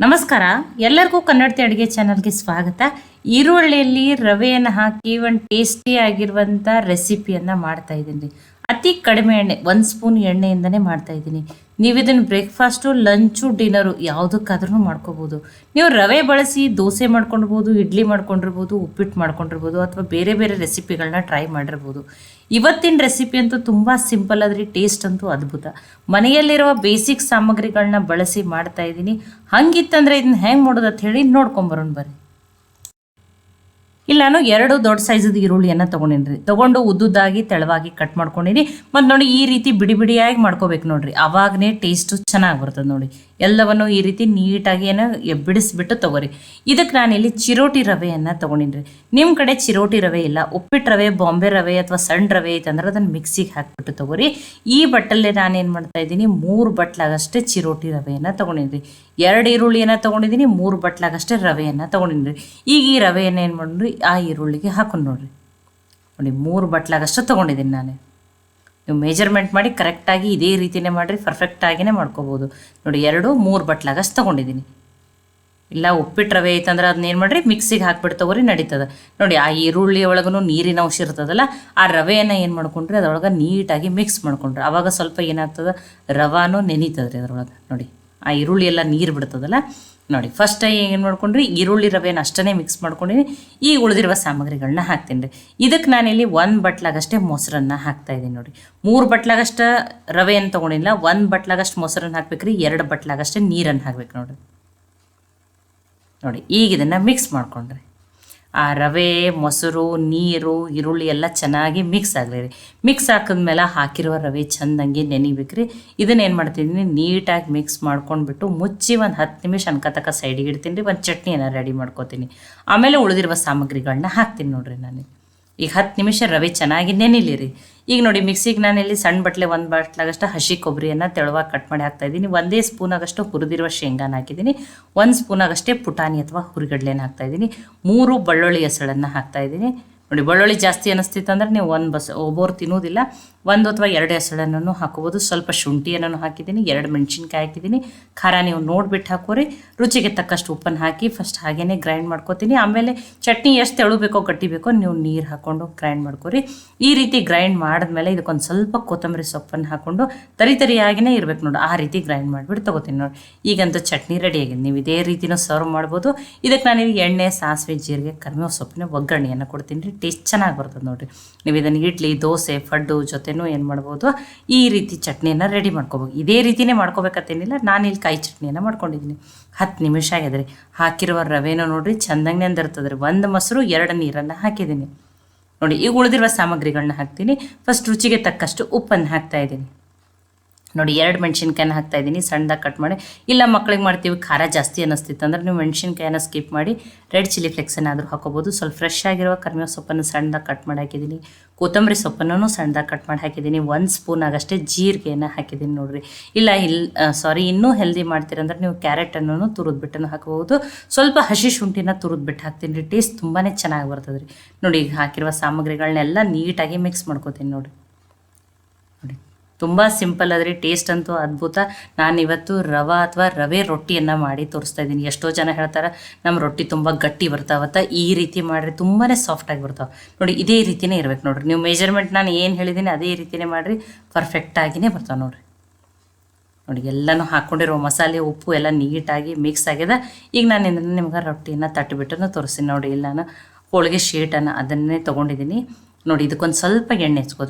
ನಮಸ್ಕಾರ, ಎಲ್ಲರಿಗೂ ಕನ್ನಡತಿ ಅಡುಗೆ ಚಾನಲ್ಗೆ ಸ್ವಾಗತ. ಈರುಳ್ಳಿಯಲ್ಲಿ ರವೆಯನ್ನು ಹಾಕಿ ಒಂದು ಟೇಸ್ಟಿ ಆಗಿರುವಂಥ ರೆಸಿಪಿಯನ್ನು ಮಾಡ್ತಾ ಇದ್ದೀನಿ. ಅತಿ ಕಡಿಮೆ ಎಣ್ಣೆ, 1 ಸ್ಪೂನ್ ಎಣ್ಣೆಯಿಂದನೇ ಮಾಡ್ತಾ ಇದ್ದೀನಿ. ನೀವು ಇದನ್ನು ಬ್ರೇಕ್ಫಾಸ್ಟು, ಲಂಚು, ಡಿನ್ನರು ಯಾವುದಕ್ಕಾದ್ರೂ ಮಾಡ್ಕೋಬೋದು. ನೀವು ರವೆ ಬಳಸಿ ದೋಸೆ ಮಾಡ್ಕೊಂಡಿರ್ಬೋದು, ಇಡ್ಲಿ ಮಾಡ್ಕೊಂಡಿರ್ಬೋದು, ಉಪ್ಪಿಟ್ಟು ಮಾಡ್ಕೊಂಡಿರ್ಬೋದು, ಅಥವಾ ಬೇರೆ ಬೇರೆ ರೆಸಿಪಿಗಳನ್ನ ಟ್ರೈ ಮಾಡಿರ್ಬೋದು. ಇವತ್ತಿನ ರೆಸಿಪಿ ಅಂತೂ ತುಂಬ ಸಿಂಪಲ್ ಆದ್ರಿ, ಟೇಸ್ಟ್ ಅಂತೂ ಅದ್ಭುತ. ಮನೆಯಲ್ಲಿರುವ ಬೇಸಿಕ್ ಸಾಮಗ್ರಿಗಳನ್ನ ಬಳಸಿ ಮಾಡ್ತಾ ಇದ್ದೀನಿ. ಹಂಗಿತ್ತಂದ್ರೆ ಇದನ್ನ ಹೆಂಗೆ ಮಾಡೋದು ಅಂತ ಹೇಳಿ ನೋಡ್ಕೊಂಬರೋಣ ಬರ್ರಿ. ಇಲ್ಲಿ ನಾನು 2 ದೊಡ್ಡ ಸೈಜದ ಈರುಳ್ಳಿಯನ್ನು ತೊಗೊಂಡು ಉದ್ದುದ್ದಾಗಿ ತೆಳವಾಗಿ ಕಟ್ ಮಾಡ್ಕೊಂಡಿನಿ. ಮತ್ತು ನೋಡಿ, ಈ ರೀತಿ ಬಿಡಿ ಬಿಡಿಯಾಗಿ ಮಾಡ್ಕೋಬೇಕು ನೋಡ್ರಿ, ಅವಾಗನೇ ಟೇಸ್ಟು ಚೆನ್ನಾಗಿ ಬರ್ತದೆ ನೋಡಿ. ಎಲ್ಲವನ್ನು ಈ ರೀತಿ ನೀಟಾಗಿ ಬಿಡಿಸ್ಬಿಟ್ಟು ತೊಗೊರಿ. ಇದಕ್ಕೆ ನಾನಿಲ್ಲಿ ಚಿರೋಟಿ ರವೆಯನ್ನು ತೊಗೊಂಡಿನಿ. ನಿಮ್ಮ ಕಡೆ ಚಿರೋಟಿ ರವೆ ಇಲ್ಲ, ಉಪ್ಪಿಟ್ಟು ರವೆ, ಬಾಂಬೆ ರವೆ ಅಥವಾ ಸಣ್ಣ ರವೆ ಐತಂದ್ರೆ ಅದನ್ನು ಮಿಕ್ಸಿಗೆ ಹಾಕಿಬಿಟ್ಟು ತೊಗೊರಿ. ಈ ಬಟ್ಟಲ್ಲೇ ನಾನೇನು ಮಾಡ್ತಾ ಇದ್ದೀನಿ, 3 ಬಟ್ಲಾಗಷ್ಟೇ ಚಿರೋಟಿ ರವೆಯನ್ನು ತೊಗೊಂಡಿನಿ. 2 ಈರುಳ್ಳಿಯನ್ನು ತೊಗೊಂಡಿದ್ದೀನಿ, 3 ಬಟ್ಲಾಗಷ್ಟೇ ರವೆಯನ್ನು ತೊಗೊಂಡಿನಿ. ಈಗ ಈ ರವೆಯನ್ನು ಏನು ಮಾಡಿದ್ರಿ, ಆ ಈರುಳ್ಳಿಗೆ ಹಾಕೊಂಡು ನೋಡ್ರಿ. ನೋಡಿ, 3 ಬಟ್ಲಾಗಷ್ಟು ತೊಗೊಂಡಿದ್ದೀನಿ ನಾನು. ನೀವು ಮೇಜರ್ಮೆಂಟ್ ಮಾಡಿ ಕರೆಕ್ಟಾಗಿ ಇದೇ ರೀತಿಯೇ ಮಾಡಿರಿ, ಪರ್ಫೆಕ್ಟಾಗಿಯೇ ಮಾಡ್ಕೋಬೋದು. ನೋಡಿ, 3 ಬಟ್ಲಾಗಷ್ಟು ತೊಗೊಂಡಿದ್ದೀನಿ. ಇಲ್ಲ ಉಪ್ಪಿಟ್ಟು ರವೆ ಐತಂದ್ರೆ ಅದನ್ನೇನು ಮಾಡಿರಿ, ಮಿಕ್ಸಿಗೆ ಹಾಕ್ಬಿಟ್ಟು ತೊಗೊರಿ, ನಡೀತದೆ. ನೋಡಿ, ಆ ಈರುಳ್ಳಿ ಒಳಗೂ ನೀರಿನ ಅಂಶ ಇರ್ತದಲ್ಲ, ಆ ರವೆಯನ್ನು ಏನು ಮಾಡ್ಕೊಂಡ್ರಿ ಅದರೊಳಗೆ ನೀಟಾಗಿ ಮಿಕ್ಸ್ ಮಾಡ್ಕೊಂಡ್ರಿ. ಆವಾಗ ಸ್ವಲ್ಪ ಏನಾಗ್ತದೆ, ರವಾನು ನೆನೀತದ್ರಿ ಅದರೊಳಗೆ. ನೋಡಿ, ಆ ಈರುಳ್ಳಿ ಎಲ್ಲ ನೀರು ಬಿಡ್ತದಲ್ಲ. ನೋಡಿ, ಫಸ್ಟ್ ಏನು ಮಾಡ್ಕೊಂಡ್ರಿ, ಈರುಳ್ಳಿ ರವೆಯನ್ನು ಅಷ್ಟೇ ಮಿಕ್ಸ್ ಮಾಡ್ಕೊಂಡಿನಿ. ಈಗ ಉಳಿದಿರುವ ಸಾಮಗ್ರಿಗಳನ್ನ ಹಾಕ್ತೀನಿ ರೀ. ಇದಕ್ಕೆ ನಾನಿಲ್ಲಿ 1 ಬಟ್ಲಾಗಷ್ಟೇ ಮೊಸರನ್ನು ಹಾಕ್ತಾಯಿದ್ದೀನಿ. ನೋಡಿ, 3 ಬಟ್ಲಾಗಷ್ಟು ರವೆಯನ್ನು ತೊಗೊಂಡಿಲ್ಲ, 1 ಬಟ್ಲಾಗಷ್ಟು ಮೊಸರನ್ನು ಹಾಕ್ಬೇಕ್ರಿ, 2 ಬಟ್ಲಾಗಷ್ಟೇ ನೀರನ್ನು ಹಾಕ್ಬೇಕು ನೋಡಿರಿ. ನೋಡಿ, ಈಗ ಇದನ್ನು ಮಿಕ್ಸ್ ಮಾಡ್ಕೊಂಡ್ರಿ. ಆ ರವೆ, ಮೊಸರು, ನೀರು, ಈರುಳ್ಳಿ ಎಲ್ಲ ಚೆನ್ನಾಗಿ ಮಿಕ್ಸ್ ಆಗಲಿ ರೀ. ಮಿಕ್ಸ್ ಹಾಕಿದ್ಮೇಲೆ ಹಾಕಿರುವ ರವೆ ಚೆಂದಂಗೆ ನೆನಿಬೇಕ್ರಿ. ಇದನ್ನೇನು ಮಾಡ್ತಿದ್ದೀನಿ, ನೀಟಾಗಿ ಮಿಕ್ಸ್ ಮಾಡ್ಕೊಂಡ್ಬಿಟ್ಟು ಮುಚ್ಚಿ ಒಂದು 10 ನಿಮಿಷ ಅನ್ಕತಕ್ಕ ಸೈಡಿಗೆ ಇಡ್ತೀನಿ ರೀ. ಒಂದು ಚಟ್ನಿಯನ್ನು ರೆಡಿ ಮಾಡ್ಕೋತೀನಿ. ಆಮೇಲೆ ಉಳಿದಿರುವ ಸಾಮಗ್ರಿಗಳನ್ನ ಹಾಕ್ತೀನಿ ನೋಡಿರಿ ನಾನು. ಈಗ 10 ನಿಮಿಷ ರವೆ ಚೆನ್ನಾಗಿ ನೆನಿಲಿ ರೀ. ಈಗ ನೋಡಿ, ಮಿಕ್ಸಿಗೆ ನಾನಿಲ್ಲಿ ಸಣ್ಣ ಬಟ್ಲೆ 1 ಬಟ್ಲಾಗಷ್ಟು ಹಸಿ ಕೊಬ್ಬರಿಯನ್ನು ತೆಳುವಾಗಿ ಕಟ್ ಮಾಡಿ ಹಾಕ್ತಾಯಿದ್ದೀನಿ. 1 ಸ್ಪೂನಾಗಷ್ಟು ಹುರಿದಿರುವ ಶೇಂಗಾನ ಹಾಕಿದ್ದೀನಿ. 1 ಸ್ಪೂನಾಗಷ್ಟೇ ಪುಟಾಣಿ ಅಥವಾ ಹುರಿಗಡ್ಲೆನ ಹಾಕ್ತಾಯಿದ್ದೀನಿ. 3 ಬೆಳ್ಳುಳ್ಳಿ ಹೆಸಳನ್ನು ಹಾಕ್ತಾಯಿದ್ದೀನಿ. ನೋಡಿ, ಬೆಳ್ಳುಳ್ಳಿ ಜಾಸ್ತಿ ಅನ್ನಿಸ್ತಿತ್ತು ಅಂದ್ರೆ ನೀವು ಒಬ್ಬರು ತಿನ್ನೋದಿಲ್ಲ, 1 ಅಥವಾ 2 ಹೆಸಳನ್ನು ಹಾಕೋಬೋದು. ಸ್ವಲ್ಪ ಶುಂಠಿಯನ್ನು ಹಾಕಿದ್ದೀನಿ, 2 ಮೆಣಸಿನ್ಕಾಯಿ ಹಾಕಿದ್ದೀನಿ. ಖಾರ ನೀವು ನೋಡಿಬಿಟ್ಟು ಹಾಕೋರಿ. ರುಚಿಗೆ ತಕ್ಕಷ್ಟು ಉಪ್ಪನ್ನು ಹಾಕಿ ಫಸ್ಟ್ ಹಾಗೇ ಗ್ರೈಂಡ್ ಮಾಡ್ಕೋತೀನಿ. ಆಮೇಲೆ ಚಟ್ನಿ ಎಷ್ಟು ತೆಳು ಬೇಕೋ ಗಟ್ಟಿ ಬೇಕೋ ನೀವು ನೀರು ಹಾಕ್ಕೊಂಡು ಗ್ರೈಂಡ್ ಮಾಡ್ಕೊರಿ. ಈ ರೀತಿ ಗ್ರೈಂಡ್ ಮಾಡಿದ್ಮೇಲೆ ಇದಕ್ಕೊಂದು ಸ್ವಲ್ಪ ಕೊತ್ತಂಬರಿ ಸೊಪ್ಪನ್ನು ಹಾಕ್ಕೊಂಡು ತರಿಯಾಗಿಯೇ ಇರಬೇಕು ನೋಡಿ, ಆ ರೀತಿ ಗ್ರೈಂಡ್ ಮಾಡಿಬಿಟ್ಟು ತೊಗೋತೀನಿ ನೋಡಿ. ಈಗಂತೂ ಚಟ್ನಿ ರೆಡಿ ಆಗಿದೆ. ನೀವು ಇದೇ ರೀತಿನೂ ಸರ್ವ್ ಮಾಡ್ಬೋದು. ಇದಕ್ಕೆ ನಾನು ಎಣ್ಣೆ, ಸಾಸಿವೆ, ಜೀರಿಗೆ, ಕರಿಬೇವು ಸೊಪ್ಪಿನ ಒಗ್ಗರಣೆಯನ್ನು ಕೊಡ್ತೀನಿ ರೀ. ಟೇಸ್ಟ್ ಚೆನ್ನಾಗಿ ಬರ್ತದೆ ನೋಡಿರಿ. ನೀವು ಇದನ್ನು ಇಡ್ಲಿ, ದೋಸೆ, ಪಡ್ಡು ಜೊತೆನೂ ಏನು ಮಾಡ್ಬೋದು, ಈ ರೀತಿ ಚಟ್ನಿಯನ್ನು ರೆಡಿ ಮಾಡ್ಕೋಬೋದು. ಇದೇ ರೀತಿಯೇ ಮಾಡ್ಕೋಬೇಕತ್ತೇನಿಲ್ಲ. ನಾನಿಲ್ಲಿ ಕಾಯಿ ಚಟ್ನಿಯನ್ನು ಮಾಡ್ಕೊಂಡಿದ್ದೀನಿ. 10 ನಿಮಿಷ ಆಗಿದ್ರಿ. ಹಾಕಿರುವ ರವೆನೂ ನೋಡಿರಿ ಚೆಂದಂಗೆ ನೆಂದಿರ್ತದೆ ರೀ. 1 ಮೊಸರು, 2 ನೀರನ್ನು ಹಾಕಿದ್ದೀನಿ ನೋಡಿ. ಈಗ ಉಳಿದಿರುವ ಸಾಮಗ್ರಿಗಳನ್ನ ಹಾಕ್ತೀನಿ. ಫಸ್ಟ್ ರುಚಿಗೆ ತಕ್ಕಷ್ಟು ಉಪ್ಪನ್ನು ಹಾಕ್ತಾಯಿದ್ದೀನಿ ನೋಡಿ. 2 ಮೆಣಸಿನ್ಕಾಯಿನ ಹಾಕ್ತಾಯಿದ್ದೀನಿ, ಸಣ್ಣದಾಗಿ ಕಟ್ ಮಾಡಿ. ಇಲ್ಲ ಮಕ್ಳಿಗೆ ಮಾಡ್ತೀವಿ ಖಾರ ಜಾಸ್ತಿ ಅನ್ನಿಸ್ತಿತ್ತು ಅಂದ್ರೆ ನೀವು ಮೆಣಸಿನ್ಕಾಯಿನ ಸ್ಕಿಪ್ ಮಾಡಿ ರೆಡ್ ಚಿಲ್ಲಿ ಫ್ಲೆಕ್ಸನ್ನಾದರೂ ಹಾಕೋಬೋದು. ಸ್ವಲ್ಪ ಫ್ರೆಶ್ ಆಗಿರುವ ಕರಿಬೇವು ಸೊಪ್ಪನ್ನು ಸಣ್ಣದಾಗಿ ಕಟ್ ಮಾಡಿ ಹಾಕಿದ್ದೀನಿ. ಕೊತ್ತಂಬರಿ ಸೊಪ್ಪನ್ನು ಸಣ್ಣದಾಗಿ ಕಟ್ ಮಾಡಿ ಹಾಕಿದ್ದೀನಿ. 1 ಸ್ಪೂನ್ ಆಗಷ್ಟೇ ಜೀರಿಗೆಯನ್ನು ಹಾಕಿದ್ದೀನಿ ನೋಡಿರಿ. ಇನ್ನೂ ಹೆಲ್ದಿ ಮಾಡ್ತೀರಂದ್ರೆ ನೀವು ಕ್ಯಾರೆಟನ್ನು ತುರಿದ್ಬಿಟ್ಟನ್ನು ಹಾಕ್ಬೋದು. ಸ್ವಲ್ಪ ಹಸಿ ಶುಂಠಿನ ತುರಿದ್ಬಿಟ್ಟು ಹಾಕ್ತೀನಿ ರೀ. ಟೇಸ್ಟ್ ತುಂಬಾ ಚೆನ್ನಾಗಿ ಬರ್ತದೆ ರೀ. ನೋಡಿ, ಈಗ ಹಾಕಿರುವ ಸಾಮಗ್ರಿಗಳನ್ನೆಲ್ಲ ನೀಟಾಗಿ ಮಿಕ್ಸ್ ಮಾಡ್ಕೋತೀನಿ ನೋಡಿ. ತುಂಬ ಸಿಂಪಲ್ ಅದ್ರಿ, ಟೇಸ್ಟ್ ಅಂತೂ ಅದ್ಭುತ. ನಾನಿವತ್ತು ರವೆ ರೊಟ್ಟಿಯನ್ನು ಮಾಡಿ ತೋರಿಸ್ತಾ ಇದ್ದೀನಿ. ಎಷ್ಟೋ ಜನ ಹೇಳ್ತಾರೆ ನಮ್ಮ ರೊಟ್ಟಿ ತುಂಬ ಗಟ್ಟಿ ಬರ್ತಾವತ್ತ, ಈ ರೀತಿ ಮಾಡಿರಿ ತುಂಬಾ ಸಾಫ್ಟಾಗಿ ಬರ್ತಾವೆ ನೋಡಿ. ಇದೇ ರೀತಿಯೇ ಇರ್ಬೇಕು ನೋಡಿರಿ. ನೀವು ಮೆಜರ್ಮೆಂಟ್ ನಾನು ಏನು ಹೇಳಿದ್ದೀನಿ ಅದೇ ರೀತಿಯೇ ಮಾಡಿರಿ, ಪರ್ಫೆಕ್ಟಾಗಿಯೇ ಬರ್ತಾವೆ ನೋಡಿರಿ. ನೋಡಿ, ಎಲ್ಲನೂ ಹಾಕ್ಕೊಂಡಿರೋ ಮಸಾಲೆ, ಉಪ್ಪು ಎಲ್ಲ ನೀಟಾಗಿ ಮಿಕ್ಸ್ ಆಗಿದೆ. ಈಗ ನಾನು ನಿಮ್ಗೆ ರೊಟ್ಟಿಯನ್ನು ತಟ್ಟಿಬಿಟ್ಟು ತೋರಿಸ್ತೀನಿ ನೋಡಿ. ಇಲ್ಲ ನಾನು ಹೋಳಿಗೆ ಶೀಟನ್ನು ಅದನ್ನೇ ತೊಗೊಂಡಿದ್ದೀನಿ ನೋಡಿ. ಇದಕ್ಕೊಂದು ಸ್ವಲ್ಪ ಎಣ್ಣೆ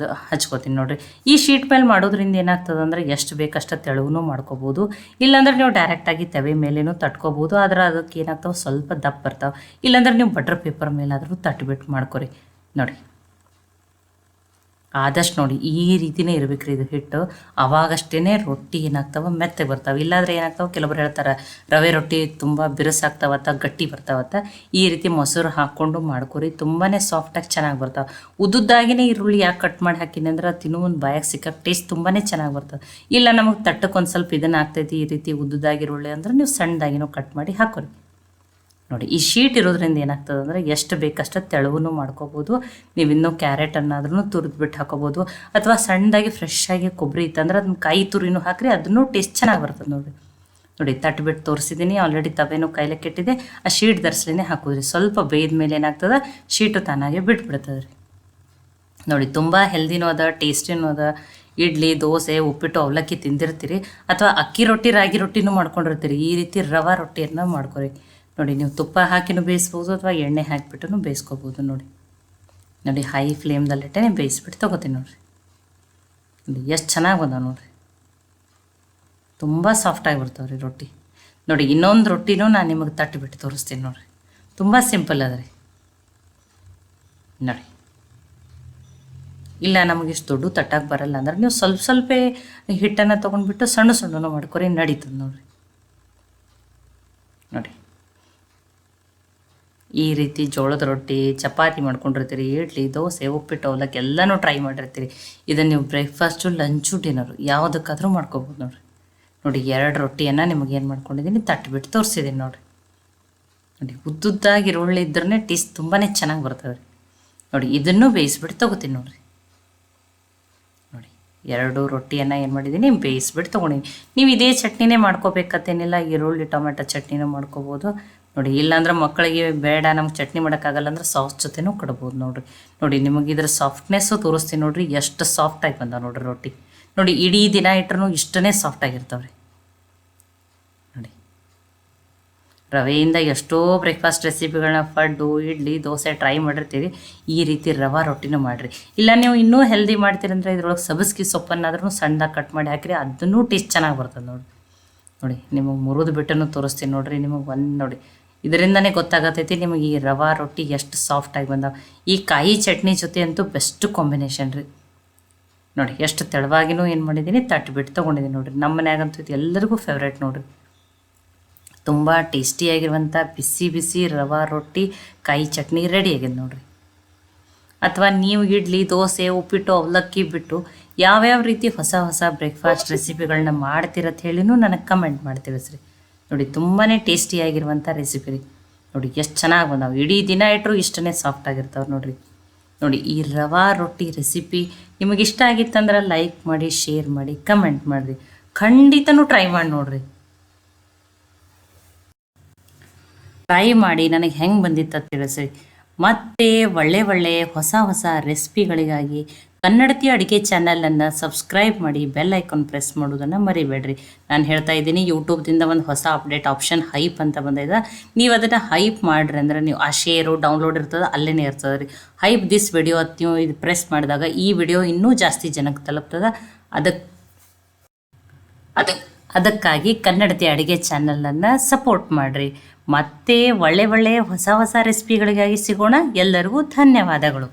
ಹಚ್ಕೋತೀನಿ ನೋಡಿರಿ. ಈ ಶೀಟ್ ಮೇಲೆ ಮಾಡೋದ್ರಿಂದ ಏನಾಗ್ತದೆ ಅಂದರೆ ಎಷ್ಟು ಬೇಕಷ್ಟು ತೆಳುವೂ ಮಾಡ್ಕೋಬೋದು. ಇಲ್ಲಾಂದ್ರೆ ನೀವು ಡೈರೆಕ್ಟಾಗಿ ತವೆ ಮೇಲೇನೂ ತಟ್ಕೋಬೋದು. ಆದರೆ ಅದಕ್ಕೆ ಏನಾಗ್ತಾವೆ, ಸ್ವಲ್ಪ ದಪ್ಪ ಬರ್ತಾವೆ. ಇಲ್ಲಾಂದ್ರೆ ನೀವು ಬಟರ್ ಪೇಪರ್ ಮೇಲಾದರೂ ತಟ್ಟಿಬಿಟ್ಟು ಮಾಡ್ಕೊರಿ ನೋಡಿ. ಆದಷ್ಟು ನೋಡಿ ಈ ರೀತಿಯೇ ಇರಬೇಕ್ರಿ ಇದು ಹಿಟ್ಟು. ಅವಾಗಷ್ಟೇ ರೊಟ್ಟಿ ಏನಾಗ್ತಾವೆ, ಮೆತ್ತಗೆ ಬರ್ತಾವೆ. ಇಲ್ಲಾಂದರೆ ಏನಾಗ್ತಾವೆ, ಕೆಲವರು ಹೇಳ್ತಾರೆ ರವೆ ರೊಟ್ಟಿ ತುಂಬ ಬಿರುಸಾಗ್ತಾವತ್ತ, ಗಟ್ಟಿ ಬರ್ತಾವತ್ತ. ಈ ರೀತಿ ಮೊಸರು ಹಾಕ್ಕೊಂಡು ಮಾಡ್ಕೊರಿ, ತುಂಬಾ ಸಾಫ್ಟಾಗಿ ಚೆನ್ನಾಗಿ ಬರ್ತಾವೆ. ಉದ್ದುದ್ದಾಗಿಯೇ ಈರುಳ್ಳಿ ಯಾಕೆ ಕಟ್ ಮಾಡಿ ಹಾಕಿನಿ ಅಂದ್ರೆ ತಿನ್ನೋ ಒಂದು ಬಾಯಾಗ ಸಿಕ್ಕಕ್ಕೆ ಟೇಸ್ಟ್ ತುಂಬಾ ಚೆನ್ನಾಗಿ ಬರ್ತದೆ. ಇಲ್ಲ ನಮಗೆ ತಟ್ಟಕ್ಕೊಂದು ಸ್ವಲ್ಪ ಇದನ್ನು ಆಗ್ತೈತಿ, ಈ ರೀತಿ ಉದ್ದುದ್ದಾಗಿ ಈರುಳ್ಳಿ ಅಂದ್ರೆ ನೀವು ಸಣ್ಣದಾಗಿನೂ ಕಟ್ ಮಾಡಿ ಹಾಕೋರಿ ನೋಡಿ. ಈ ಶೀಟ್ ಇರೋದ್ರಿಂದ ಏನಾಗ್ತದೆ ಅಂದರೆ ಎಷ್ಟು ಬೇಕಷ್ಟು ತೆಳುವೂ ಮಾಡ್ಕೋಬೋದು. ನೀವು ಇನ್ನೂ ಕ್ಯಾರೆಟನ್ನಾದ್ರೂ ತುರಿದ್ಬಿಟ್ಟು ಹಾಕೋಬೋದು. ಅಥವಾ ಸಣ್ಣದಾಗಿ ಫ್ರೆಶ್ ಆಗಿ ಕೊಬ್ಬರಿ ಇತ್ತಂದ್ರೆ ಅದನ್ನ ಕಾಯಿ ತುರಿನೂ ಹಾಕಿರಿ, ಅದನ್ನು ಟೇಸ್ಟ್ ಚೆನ್ನಾಗಿ ಬರ್ತದೆ ನೋಡಿ. ನೋಡಿ ತಟ್ಬಿಟ್ಟು ತೋರಿಸಿದ್ದೀನಿ. ಆಲ್ರೆಡಿ ತವೆನೂ ಕೈಲೆ ಕೆಟ್ಟಿದೆ. ಆ ಶೀಟ್ ಧರಿಸ್ಲೇ ಹಾಕೋದ್ರಿ. ಸ್ವಲ್ಪ ಬೇಯ್ದ ಮೇಲೆ ಏನಾಗ್ತದೆ, ಶೀಟು ತಾನಾಗೆ ಬಿಟ್ಬಿಡ್ತದೆ ರೀ. ನೋಡಿ ತುಂಬ ಹೆಲ್ದಿನೂ ಅದ, ಟೇಸ್ಟಿನೂ ಅದ. ಇಡ್ಲಿ, ದೋಸೆ, ಉಪ್ಪಿಟ್ಟು, ಅವಲಕ್ಕಿ ತಿಂದಿರ್ತೀರಿ, ಅಥವಾ ಅಕ್ಕಿ ರೊಟ್ಟಿ, ರಾಗಿ ರೊಟ್ಟಿನೂ ಮಾಡ್ಕೊಂಡಿರ್ತೀರಿ. ಈ ರೀತಿ ರವಾ ರೊಟ್ಟಿಯನ್ನು ಮಾಡ್ಕೊರಿ. ನೋಡಿ ನೀವು ತುಪ್ಪ ಹಾಕಿನೂ ಬೇಯಿಸ್ಬೋದು, ಅಥವಾ ಎಣ್ಣೆ ಹಾಕಿಬಿಟ್ಟು ಬೇಯಿಸ್ಕೋಬೋದು. ನೋಡಿ ನೋಡಿ ಹೈ ಫ್ಲೇಮ್ದಲ್ಲಿಟ್ಟೆ ಬೇಯಿಸ್ಬಿಟ್ಟು ತೊಗೋತೀನಿ. ನೋಡಿರಿ ನೋಡಿ ಎಷ್ಟು ಚೆನ್ನಾಗಿ ಬಂದಾವ ನೋಡಿರಿ. ತುಂಬ ಸಾಫ್ಟಾಗಿ ಬರ್ತಾವೆ ರೀ ರೊಟ್ಟಿ. ನೋಡಿ ಇನ್ನೊಂದು ರೊಟ್ಟಿನೂ ನಾನು ನಿಮಗೆ ತಟ್ಟಿಬಿಟ್ಟು ತೋರಿಸ್ತೀನಿ. ನೋಡಿರಿ ತುಂಬ ಸಿಂಪಲ್ ಅದ ರೀ. ನೋಡಿ ಇಲ್ಲ ನಮಗೆ ಇಷ್ಟು ದೊಡ್ಡ ತಟ್ಟಕ್ಕೆ ಬರಲ್ಲ ಅಂದ್ರೆ ನೀವು ಸ್ವಲ್ಪ ಸ್ವಲ್ಪ ಹಿಟ್ಟನ್ನು ತೊಗೊಂಡ್ಬಿಟ್ಟು ಸಣ್ಣ ಸಣ್ಣನೂ ಮಾಡ್ಕೊರಿ, ನಡೀತದೆ ನೋಡಿರಿ. ನೋಡಿ ಈ ರೀತಿ ಜೋಳದ ರೊಟ್ಟಿ, ಚಪಾತಿ ಮಾಡ್ಕೊಂಡಿರ್ತೀರಿ, ಇಡ್ಲಿ, ದೋಸೆ, ಉಪ್ಪಿಟ್ಟು, ಅವಲಕ್ಕಿ ಎಲ್ಲನೂ ಟ್ರೈ ಮಾಡಿರ್ತೀರಿ. ಇದನ್ನು ನೀವು ಬ್ರೇಕ್ಫಾಸ್ಟು, ಲಂಚು, ಡಿನ್ನರು ಯಾವುದಕ್ಕಾದ್ರೂ ಮಾಡ್ಕೋಬೋದು ನೋಡಿರಿ. ನೋಡಿ 2 ರೊಟ್ಟಿಯನ್ನು ನಿಮಗೇನು ಮಾಡ್ಕೊಂಡಿದ್ದೀನಿ, ತಟ್ಟಿಬಿಟ್ಟು ತೋರಿಸಿದ್ದೀನಿ ನೋಡಿರಿ. ನೋಡಿ ಉದ್ದುದ್ದಾಗಿ ಈರುಳ್ಳಿ ಇದ್ರೇ ಟೇಸ್ಟ್ ತುಂಬಾ ಚೆನ್ನಾಗಿ ಬರ್ತವೆ ರೀ. ನೋಡಿ ಇದನ್ನು ಬೇಯಿಸ್ಬಿಟ್ಟು ತೊಗೋತೀನಿ ನೋಡಿರಿ. ನೋಡಿ 2 ರೊಟ್ಟಿಯನ್ನು ಏನು ಮಾಡಿದ್ದೀನಿ, ಬೇಯಿಸ್ಬಿಟ್ಟು ತೊಗೊಂಡಿನಿ. ನೀವು ಇದೇ ಚಟ್ನಿನೇ ಮಾಡ್ಕೋಬೇಕತ್ತೇನಿಲ್ಲ, ಈರುಳ್ಳಿ ಟೊಮೆಟೊ ಚಟ್ನಿನೂ ಮಾಡ್ಕೋಬೋದು. ನೋಡಿ ಇಲ್ಲಾಂದ್ರೆ ಮಕ್ಕಳಿಗೆ ಬೇಡ ನಮ್ಗೆ ಚಟ್ನಿ ಮಾಡೋಕ್ಕಾಗಲ್ಲ ಅಂದ್ರೆ ಸಾಸ್ ಜೊತೆನೂ ಕಡ್ಬೋದು ನೋಡಿರಿ. ನೋಡಿ ನಿಮಗೆ ಇದ್ರ ಸಾಫ್ಟ್ನೆಸ್ಸು ತೋರಿಸ್ತೀನಿ ನೋಡಿರಿ, ಎಷ್ಟು ಸಾಫ್ಟಾಗಿ ಬಂದಾವೆ ನೋಡಿರಿ ರೊಟ್ಟಿ. ನೋಡಿ ಇಡೀ ದಿನ ಇಟ್ಟರೂ ಇಷ್ಟೇ ಸಾಫ್ಟಾಗಿರ್ತಾವೆ ರೀ. ನೋಡಿ ರವೆಯಿಂದ ಎಷ್ಟೋ ಬ್ರೇಕ್ಫಾಸ್ಟ್ ರೆಸಿಪಿಗಳನ್ನ, ಪಡ್ಡು, ಇಡ್ಲಿ, ದೋಸೆ ಟ್ರೈ ಮಾಡಿರ್ತೀವಿ. ಈ ರೀತಿ ರವಾ ರೊಟ್ಟಿನೂ ಮಾಡಿರಿ. ಇಲ್ಲ ನೀವು ಇನ್ನೂ ಹೆಲ್ದಿ ಮಾಡ್ತೀರಂದ್ರೆ ಇದ್ರೊಳಗೆ ಸಬ್ಬಸ್ಗಿ ಸೊಪ್ಪನ್ನಾದ್ರೂ ಸಣ್ಣದಾಗಿ ಕಟ್ ಮಾಡಿ ಹಾಕಿರಿ, ಅದನ್ನೂ ಟೇಸ್ಟ್ ಚೆನ್ನಾಗಿ ಬರ್ತದೆ ನೋಡಿ. ನೋಡಿ ನಿಮಗೆ ಮುರಿದು ಬಿಟ್ಟನ್ನು ತೋರಿಸ್ತೀನಿ ನೋಡಿರಿ. ನಿಮಗೆ ನೋಡಿ ಇದರಿಂದನೇ ಗೊತ್ತಾಗತ್ತೈತಿ ನಿಮಗೆ ಈ ರವಾ ರೊಟ್ಟಿ ಎಷ್ಟು ಸಾಫ್ಟಾಗಿ ಬಂದಾವೆ. ಈ ಕಾಯಿ ಚಟ್ನಿ ಜೊತೆ ಅಂತೂ ಬೆಸ್ಟ್ ಕಾಂಬಿನೇಷನ್ ರೀ. ನೋಡಿ ಎಷ್ಟು ತೆಳುವಾಗಿನೂ ಏನು ಮಾಡಿದ್ದೀನಿ, ತಟ್ಟಿಬಿಟ್ಟು ತೊಗೊಂಡಿದ್ದೀನಿ ನೋಡಿರಿ. ನಮ್ಮ ಮನ್ಯಾಗಂತೂ ಇದು ಎಲ್ಲರಿಗೂ ಫೇವ್ರೇಟ್ ನೋಡಿರಿ. ತುಂಬ ಟೇಸ್ಟಿಯಾಗಿರುವಂಥ ಬಿಸಿ ಬಿಸಿ ರವಾ ರೊಟ್ಟಿ, ಕಾಯಿ ಚಟ್ನಿ ರೆಡಿ ಆಗಿದೆ ನೋಡಿರಿ. ಅಥವಾ ನೀವು ಇಡ್ಲಿ, ದೋಸೆ, ಉಪ್ಪಿಟ್ಟು, ಅವಲಕ್ಕಿ ಬಿಟ್ಟು ಯಾವ್ಯಾವ ರೀತಿ ಹೊಸ ಹೊಸ ಬ್ರೇಕ್ಫಾಸ್ಟ್ ರೆಸಿಪಿಗಳನ್ನ ಮಾಡ್ತೀರತ್ತ ಹೇಳಿನೂ ನನಗೆ ಕಮೆಂಟ್ ಮಾಡಿ ತಿಳಿಸ್ರಿ. ನೋಡಿ ತುಂಬಾ ಟೇಸ್ಟಿಯಾಗಿರುವಂಥ ರೆಸಿಪಿ ರೀ. ನೋಡಿ ಎಷ್ಟು ಚೆನ್ನಾಗಿ ಬಂದಾವೆ. ಇಡೀ ದಿನ ಇಟ್ಟರು ಇಷ್ಟೇ ಸಾಫ್ಟಾಗಿರ್ತಾವೆ ನೋಡಿರಿ. ನೋಡಿ ಈ ರವಾ ರೊಟ್ಟಿ ರೆಸಿಪಿ ನಿಮಗೆ ಇಷ್ಟ ಆಗಿತ್ತಂದ್ರೆ ಲೈಕ್ ಮಾಡಿ, ಶೇರ್ ಮಾಡಿ, ಕಮೆಂಟ್ ಮಾಡಿರಿ. ಖಂಡಿತನೂ ಟ್ರೈ ಮಾಡಿ ನೋಡಿರಿ. ಟ್ರೈ ಮಾಡಿ ನನಗೆ ಹೆಂಗೆ ಬಂದಿತ್ತು ಅಂತ ತಿಳಿಸ್ರಿ. ಮತ್ತು ಒಳ್ಳೆ ಹೊಸ ಹೊಸ ರೆಸಿಪಿಗಳಿಗಾಗಿ ಕನ್ನಡತಿ ಅಡುಗೆ ಚಾನಲನ್ನು ಸಬ್ಸ್ಕ್ರೈಬ್ ಮಾಡಿ, ಬೆಲ್ ಐಕಾನ್ ಪ್ರೆಸ್ ಮಾಡೋದನ್ನು ಮರಿಬೇಡ್ರಿ. ನಾನು ಹೇಳ್ತಾ ಇದ್ದೀನಿ, ಯೂಟ್ಯೂಬ್ದಿಂದ ಒಂದು ಹೊಸ ಅಪ್ಡೇಟ್ ಆಪ್ಷನ್ ಹೈಪ್ ಅಂತ ಬಂದಿದೆ. ನೀವು ಅದನ್ನು ಹೈಪ್ ಮಾಡಿರಿ ಅಂದ್ರೆ ನೀವು ಆ ಶೇರು ಡೌನ್ಲೋಡ್ ಇರ್ತದೆ, ಅಲ್ಲೇ ಇರ್ತದೆ ರೀ. ಹೈಪ್ ದಿಸ್ ವಿಡಿಯೋ ಅಂತ ನೀವು ಇದು ಪ್ರೆಸ್ ಮಾಡಿದಾಗ ಈ ವಿಡಿಯೋ ಇನ್ನೂ ಜಾಸ್ತಿ ಜನಕ್ಕೆ ತಲುಪ್ತದೆ. ಅದಕ್ಕಾಗಿ ಕನ್ನಡತಿ ಅಡುಗೆ ಚಾನಲನ್ನು ಸಪೋರ್ಟ್ ಮಾಡಿರಿ. ಮತ್ತು ಒಳ್ಳೆ ಹೊಸ ಹೊಸ ರೆಸಿಪಿಗಳಿಗಾಗಿ ಸಿಗೋಣ. ಎಲ್ಲರಿಗೂ ಧನ್ಯವಾದಗಳು.